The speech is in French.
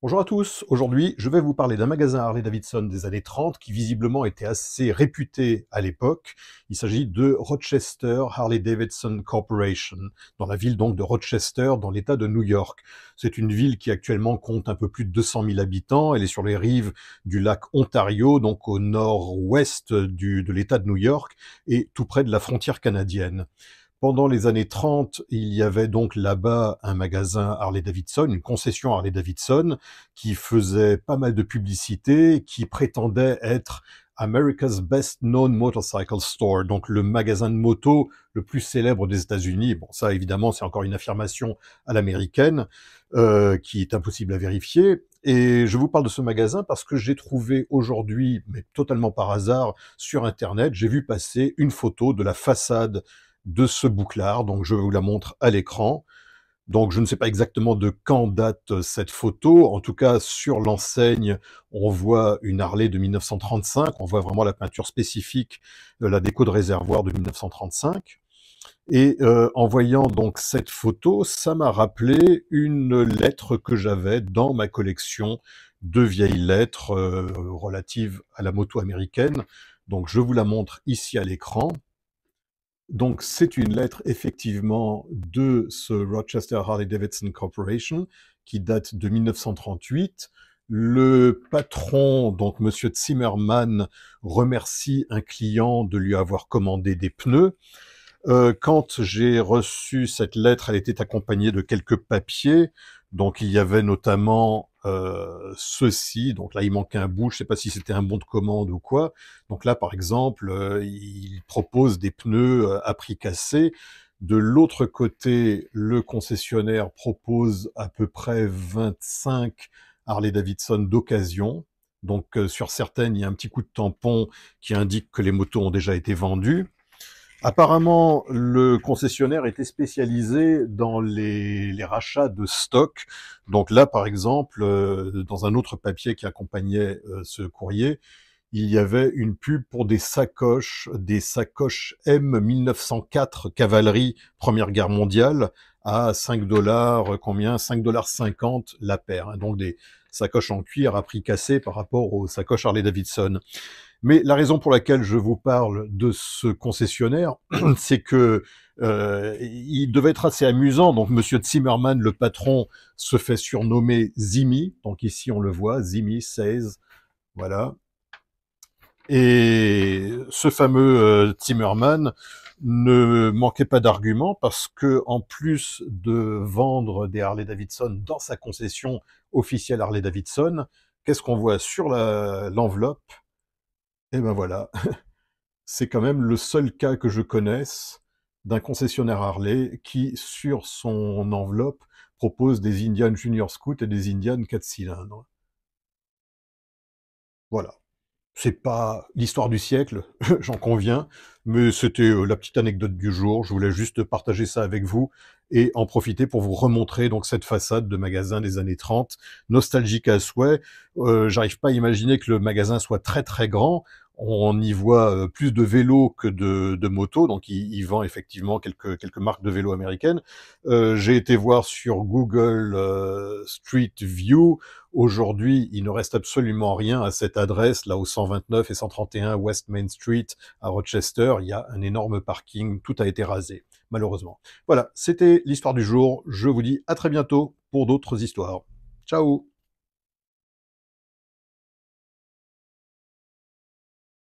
Bonjour à tous, aujourd'hui je vais vous parler d'un magasin Harley-Davidson des années 30 qui visiblement était assez réputé à l'époque. Il s'agit de Rochester Harley-Davidson Corporation, dans la ville donc de Rochester, dans l'état de New York. C'est une ville qui actuellement compte un peu plus de 200 000 habitants, elle est sur les rives du lac Ontario, donc au nord-ouest de l'état de New York, et tout près de la frontière canadienne. Pendant les années 30, il y avait donc là-bas un magasin Harley-Davidson, une concession Harley-Davidson, qui faisait pas mal de publicité, qui prétendait être America's Best Known Motorcycle Store, donc le magasin de moto le plus célèbre des États-Unis. Bon, ça évidemment, c'est encore une affirmation à l'américaine, qui est impossible à vérifier. Et je vous parle de ce magasin parce que j'ai trouvé aujourd'hui, mais totalement par hasard, sur Internet, j'ai vu passer une photo de la façade de ce bouclard, donc je vous la montre à l'écran. Donc je ne sais pas exactement de quand date cette photo, en tout cas sur l'enseigne, on voit une Harley de 1935, on voit vraiment la peinture spécifique de la déco de réservoir de 1935. Et en voyant donc cette photo, ça m'a rappelé une lettre que j'avais dans ma collection de vieilles lettres relatives à la moto américaine. Donc je vous la montre ici à l'écran. Donc, c'est une lettre effectivement de ce Rochester Harley-Davidson Corporation qui date de 1938. Le patron, donc Monsieur Zimmerman, remercie un client de lui avoir commandé des pneus. Quand j'ai reçu cette lettre, elle était accompagnée de quelques papiers. Donc il y avait notamment ceci. Donc là, il manquait un bout. Je ne sais pas si c'était un bon de commande ou quoi. Donc là, par exemple, il propose des pneus à prix cassé. De l'autre côté, le concessionnaire propose à peu près 25 Harley-Davidson d'occasion. Donc sur certaines, il y a un petit coup de tampon qui indique que les motos ont déjà été vendues. Apparemment, le concessionnaire était spécialisé dans les rachats de stock. Donc là, par exemple, dans un autre papier qui accompagnait ce courrier, il y avait une pub pour des sacoches M 1904 cavalerie Première Guerre mondiale à 5 dollars, combien? 5,50 $ la paire. Hein. Donc des sacoches en cuir à prix cassé par rapport aux sacoches Harley-Davidson. Mais la raison pour laquelle je vous parle de ce concessionnaire, c'est que il devait être assez amusant. Donc, Monsieur Zimmerman, le patron, se fait surnommer Zimmy. Donc ici, on le voit, Zimmy 16, voilà. Et ce fameux Zimmerman ne manquait pas d'arguments parce que, en plus de vendre des Harley-Davidson dans sa concession officielle Harley-Davidson, qu'est-ce qu'on voit sur l'enveloppe? Et ben voilà, c'est quand même le seul cas que je connaisse d'un concessionnaire Harley qui, sur son enveloppe, propose des Indian Junior Scout et des Indian 4 cylindres. Voilà. C'est pas l'histoire du siècle, j'en conviens, mais c'était la petite anecdote du jour. Je voulais juste partager ça avec vous et en profiter pour vous remontrer donc cette façade de magasin des années 30, nostalgique à souhait. J'arrive pas à imaginer que le magasin soit très très grand. On y voit plus de vélos que de motos, donc il vend effectivement quelques marques de vélos américaines. J'ai été voir sur Google Street View. Aujourd'hui, il ne reste absolument rien à cette adresse, là au 129 et 131 West Main Street à Rochester. Il y a un énorme parking, tout a été rasé, malheureusement. Voilà, c'était l'histoire du jour. Je vous dis à très bientôt pour d'autres histoires. Ciao!